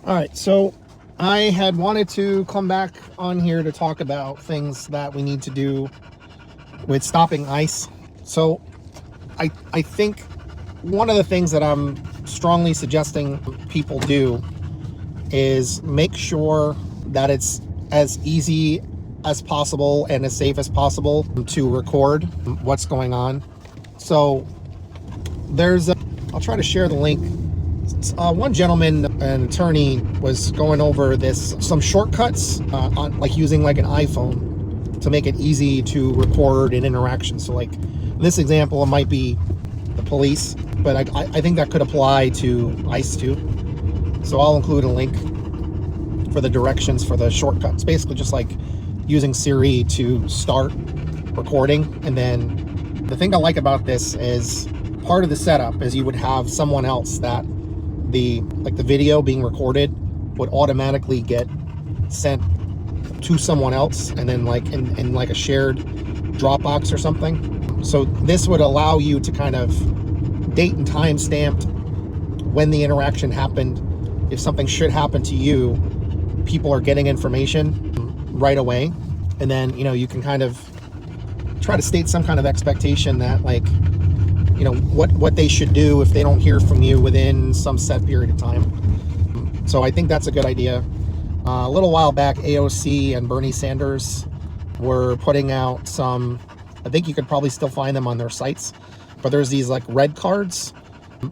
All right, so I had wanted to come back on here to talk about things that we need to do with stopping ICE. So I think one of the things that I'm strongly suggesting people do is make sure that it's as easy as possible and as safe as possible to record what's going on. So I'll try to share the link. One gentleman, an attorney, was going over some shortcuts on like using like an iPhone to make it easy to record an interaction. So like in this example, it might be the police, but I think that could apply to ICE too. So I'll include a link for the directions for the shortcuts. Basically just like using Siri to start recording. And then the thing I like about this is part of the setup is you would have someone else that the video being recorded would automatically get sent to someone else, and then like in like a shared Dropbox or something. So this would allow you to kind of date and time stamped when the interaction happened. If something should happen to you, people are getting information right away, and then you can kind of try to state some kind of expectation that like what they should do if they don't hear from you within some set period of time. So I think that's a good idea. A little while back, AOC and Bernie Sanders were putting out some, I think you could probably still find them on their sites, but there's these like red cards.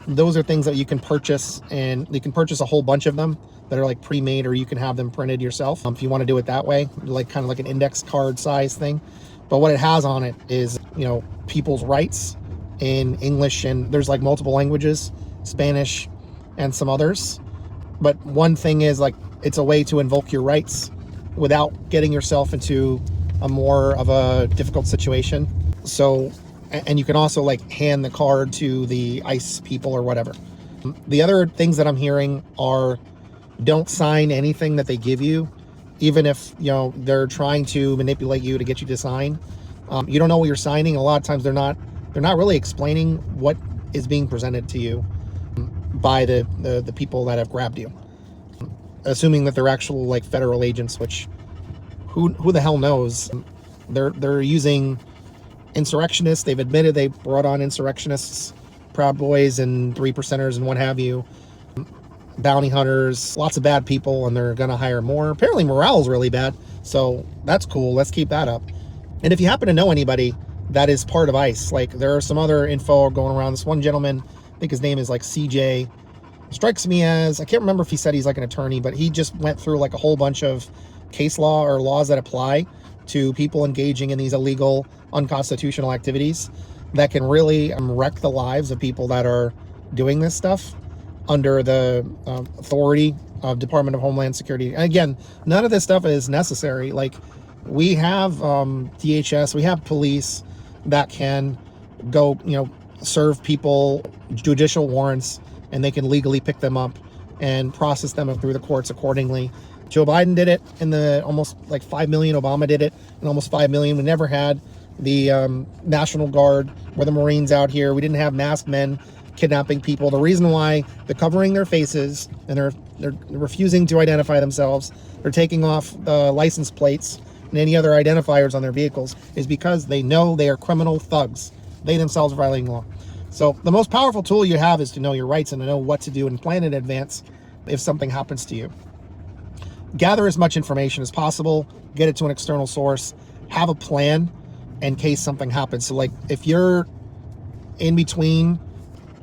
Those are things that you can purchase, and you can purchase a whole bunch of them that are like pre-made, or you can have them printed yourself if you want to do it that way, like kind of like an index card size thing. But what it has on it is people's rights in English, and there's like multiple languages, Spanish and some others. But one thing is like it's a way to invoke your rights without getting yourself into a more of a difficult situation. So, and you can also like hand the card to the ICE people or whatever. The other things that I'm hearing are don't sign anything that they give you, even if they're trying to manipulate you to get you to sign. You don't know what you're signing. A lot of times they're not really explaining what is being presented to you by the people that have grabbed you, assuming that they're actual like federal agents, which who the hell knows. They're using insurrectionists. They've admitted they brought on insurrectionists, Proud Boys and 3%ers and what have you, bounty hunters, lots of bad people, and they're gonna hire more. Apparently morale is really bad, so that's cool. Let's keep that up. And if you happen to know anybody that is part of ICE, like there are some other info going around. This one gentleman, I think his name is like CJ, strikes me as, I can't remember if he said he's like an attorney, but he just went through like a whole bunch of case law or laws that apply to people engaging in these illegal, unconstitutional activities that can really wreck the lives of people that are doing this stuff under the authority of Department of Homeland Security. And again, none of this stuff is necessary. Like we have DHS, we have police that can go, serve people judicial warrants, and they can legally pick them up and process them through the courts accordingly. Joe Biden did it in the almost like 5 million. Obama did it in almost 5 million. We never had the National Guard or the Marines out here. We didn't have masked men kidnapping people. The reason why they're covering their faces and they're refusing to identify themselves, they're taking off the license plates and any other identifiers on their vehicles, is because they know they are criminal thugs. They themselves are violating law. So the most powerful tool you have is to know your rights and to know what to do and plan in advance if something happens to you. Gather as much information as possible, get it to an external source, have a plan in case something happens. So like if you're in between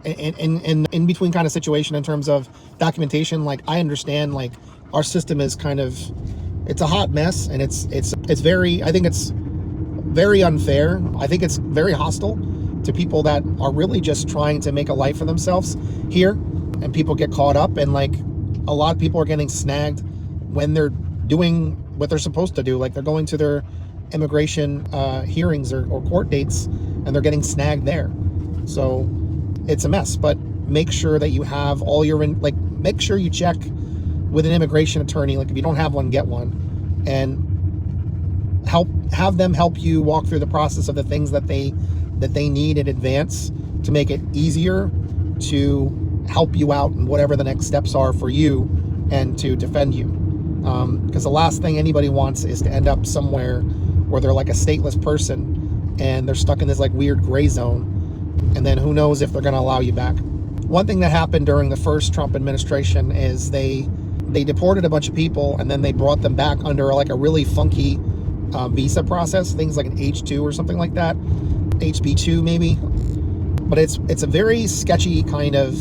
kind of situation in terms of documentation, like I understand like our system is kind of, it's a hot mess, and it's very, I think it's very unfair. I think it's very hostile to people that are really just trying to make a life for themselves here, and people get caught up, and like a lot of people are getting snagged when they're doing what they're supposed to do. Like they're going to their immigration hearings or court dates, and they're getting snagged there. So it's a mess. But make sure that you have all your make sure you check with an immigration attorney. Like if you don't have one, get one, and have them help you walk through the process of the things that they need in advance to make it easier to help you out in whatever the next steps are for you and to defend you. Because the last thing anybody wants is to end up somewhere where they're like a stateless person and they're stuck in this like weird gray zone, and then who knows if they're going to allow you back. One thing that happened during the first Trump administration is they deported a bunch of people and then they brought them back under like a really funky visa process, things like an H2 or something like that, HB2 maybe. But it's a very sketchy kind of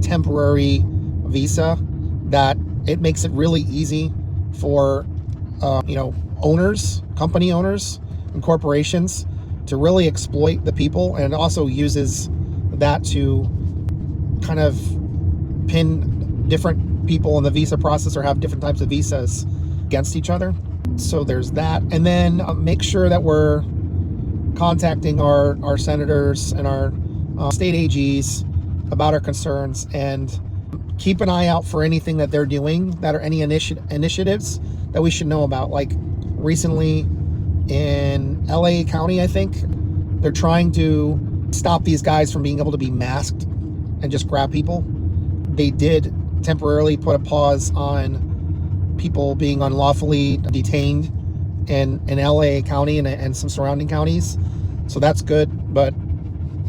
temporary visa that it makes it really easy for owners, company owners and corporations to really exploit the people, and it also uses that to kind of pin different people in the visa process or have different types of visas against each other. So there's that. And then make sure that we're contacting our senators and our state AGs about our concerns, and keep an eye out for anything that they're doing that are any initiatives that we should know about. Like recently in LA County, I think they're trying to stop these guys from being able to be masked and just grab people. They did temporarily put a pause on people being unlawfully detained in LA County and some surrounding counties. So that's good, but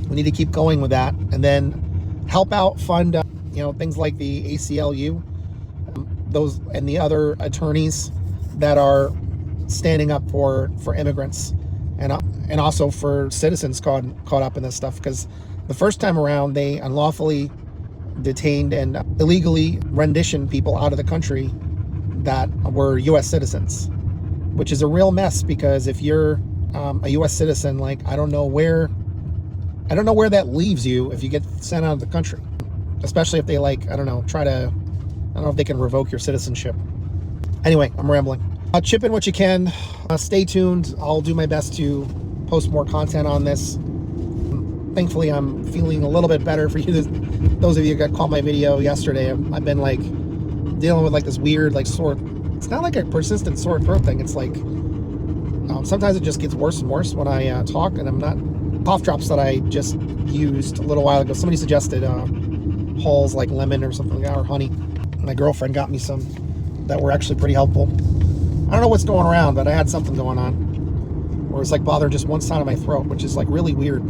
we need to keep going with that, and then help out fund things like the ACLU, those and the other attorneys that are standing up for immigrants and also for citizens caught up in this stuff. Because the first time around they unlawfully detained and illegally renditioned people out of the country that were U.S. citizens, which is a real mess. Because if you're a U.S. citizen, like I don't know where that leaves you if you get sent out of the country, especially if they I don't know if they can revoke your citizenship. Anyway, I'm rambling. Chip in what you can. Stay tuned. I'll do my best to post more content on this. Thankfully, I'm feeling a little bit better. For you, those of you that caught my video yesterday, I've been dealing with this weird sore. It's not like a persistent sore throat thing. It's sometimes it just gets worse and worse when I talk, and I'm not. Cough drops that I just used a little while ago. Somebody suggested Hall's lemon or something like that, or honey. My girlfriend got me some that were actually pretty helpful. I don't know what's going around, but I had something going on where it's bothering just one side of my throat, which is really weird.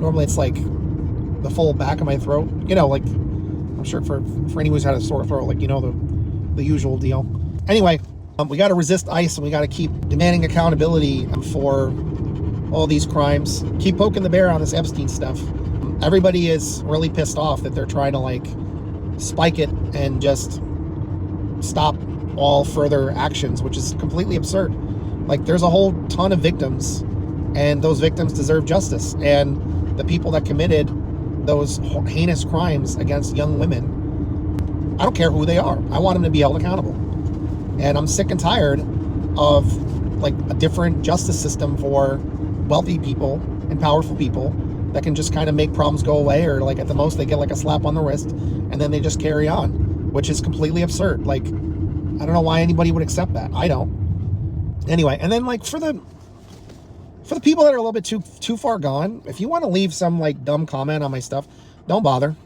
Normally it's the full back of my throat. I'm sure for anyone who's had a sore throat, the usual deal. Anyway, we got to resist ICE, and we got to keep demanding accountability for all these crimes. Keep poking the bear on this Epstein stuff. Everybody is really pissed off that they're trying to spike it and just stop all further actions, which is completely absurd. There's a whole ton of victims, and those victims deserve justice. And the people that committed those heinous crimes against young women, I don't care who they are. I want them to be held accountable. And I'm sick and tired of a different justice system for wealthy people and powerful people that can just kind of make problems go away, or at the most they get a slap on the wrist and then they just carry on, which is completely absurd. I don't know why anybody would accept that. I don't. Anyway, and then for the people that are a little bit too far gone, if you want to leave some dumb comment on my stuff, don't bother.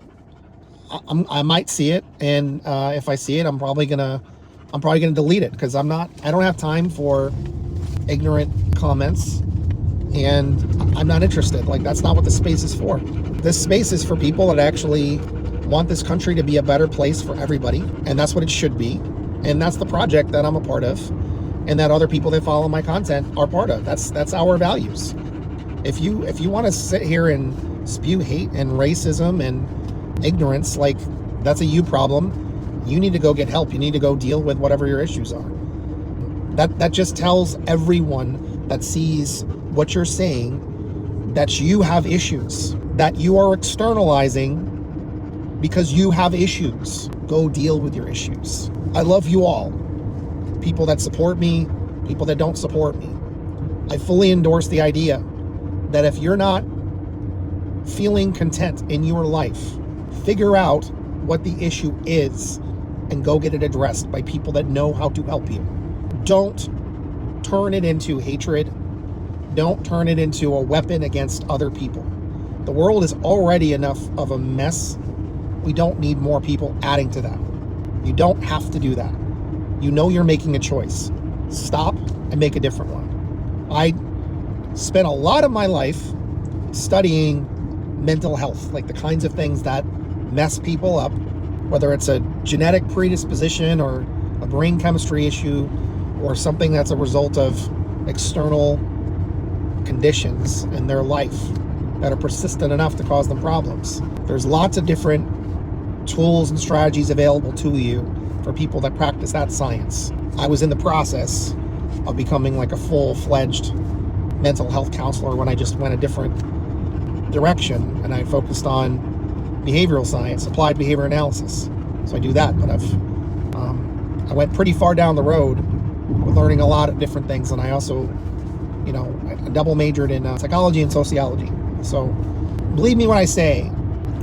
I might see it, and if I see it, I'm probably gonna delete it, because I don't have time for ignorant comments, and I'm not interested. That's not what the space is for. This space is for people that actually want this country to be a better place for everybody, and that's what it should be. And that's the project that I'm a part of, and that other people that follow my content are part of. That's our values. If you want to sit here and spew hate and racism and ignorance, that's a you problem. You need to go get help. You need to go deal with whatever your issues are. That just tells everyone that sees what you're saying that you have issues, that you are externalizing because you have issues. Go deal with your issues. I love you all. People that support me, people that don't support me. I fully endorse the idea that if you're not feeling content in your life, figure out what the issue is and go get it addressed by people that know how to help you. Don't turn it into hatred. Don't turn it into a weapon against other people. The world is already enough of a mess. We don't need more people adding to that. You don't have to do that. You know you're making a choice. Stop and make a different one. I spent a lot of my life studying mental health, like the kinds of things that mess people up, whether it's a genetic predisposition or a brain chemistry issue or something that's a result of external conditions in their life that are persistent enough to cause them problems. There's lots of different tools and strategies available to you for people that practice that science. I was in the process of becoming like a full-fledged mental health counselor when I just went a different direction, and I focused on behavioral science, applied behavior analysis. So I do that, but I went pretty far down the road with learning a lot of different things, and I also, I double majored in psychology and sociology. So believe me when I say,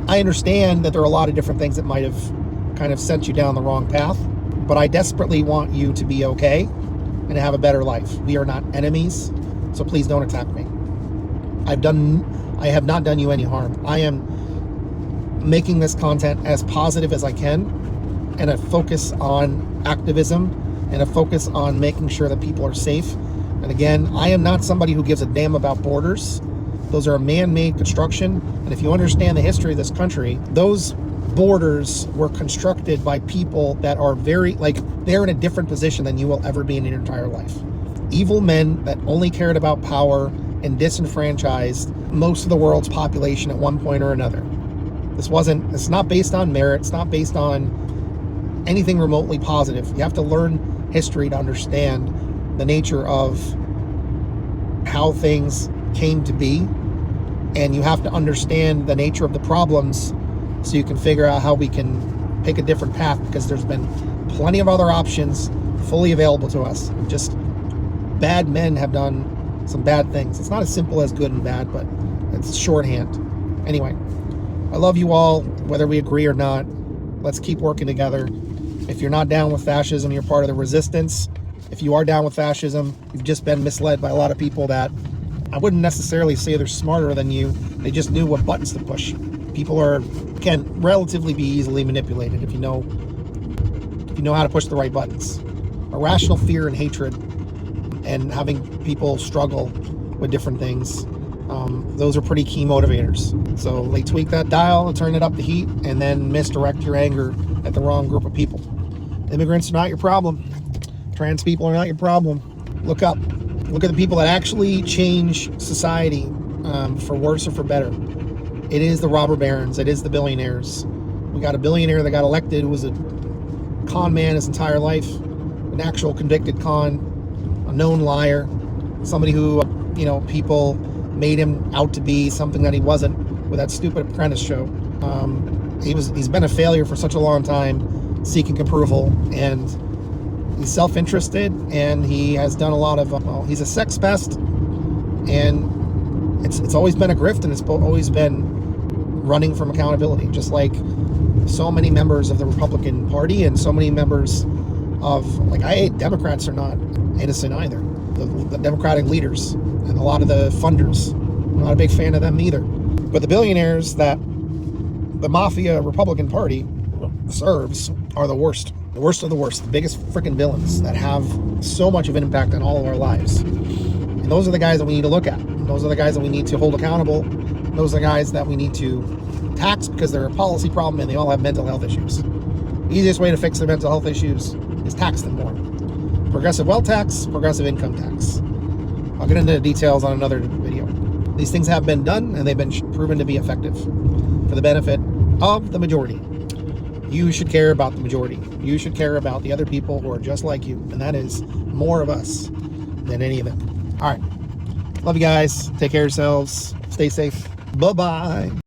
I understand that there are a lot of different things that might have kind of sent you down the wrong path, but I desperately want you to be okay and to have a better life. We are not enemies, so please don't attack me. I have not done you any harm. I am making this content as positive as I can, and a focus on activism and a focus on making sure that people are safe. And again, I am not somebody who gives a damn about borders. Those are a man-made construction, and if you understand the history of this country, those borders were constructed by people that are they're in a different position than you will ever be in your entire life. Evil men that only cared about power and disenfranchised most of the world's population at one point or another. It's not based on merit. It's not based on anything remotely positive. You have to learn history to understand the nature of how things came to be, and you have to understand the nature of the problems so you can figure out how we can pick a different path, because there's been plenty of other options fully available to us. Just bad men have done some bad things. It's not as simple as good and bad, but it's shorthand. Anyway, I love you all, whether we agree or not. Let's keep working together. If you're not down with fascism, you're part of the resistance. If you are down with fascism, you've just been misled by a lot of people that I wouldn't necessarily say they're smarter than you. They just knew what buttons to push. People can relatively be easily manipulated if you know how to push the right buttons. Irrational fear and hatred and having people struggle with different things, those are pretty key motivators. So they tweak that dial and turn it up the heat, and then misdirect your anger at the wrong group of people. Immigrants are not your problem. Trans people are not your problem. Look up. Look at the people that actually change society for worse or for better. It is the robber barons. It is the billionaires. We got a billionaire that got elected who was a con man his entire life, an actual convicted con, a known liar, somebody who, people made him out to be something that he wasn't with that stupid Apprentice show. He's been a failure for such a long time, seeking approval, and he's self-interested, and he has done a lot of, he's a sex pest, and it's always been a grift, and it's always been running from accountability, just like so many members of the Republican Party and so many members of, Democrats are not innocent either. The Democratic leaders and a lot of the funders, I'm not a big fan of them either. But the billionaires that the mafia Republican Party serves are the worst. The worst of the worst, the biggest freaking villains that have so much of an impact on all of our lives. And those are the guys that we need to look at. Those are the guys that we need to hold accountable. Those are the guys that we need to tax because they're a policy problem and they all have mental health issues. The easiest way to fix their mental health issues is tax them more. Progressive wealth tax, progressive income tax. I'll get into the details on another video. These things have been done, and they've been proven to be effective for the benefit of the majority. You should care about the majority. You should care about the other people who are just like you, and that is more of us than any of them. All right. Love you guys. Take care of yourselves. Stay safe. Bye-bye.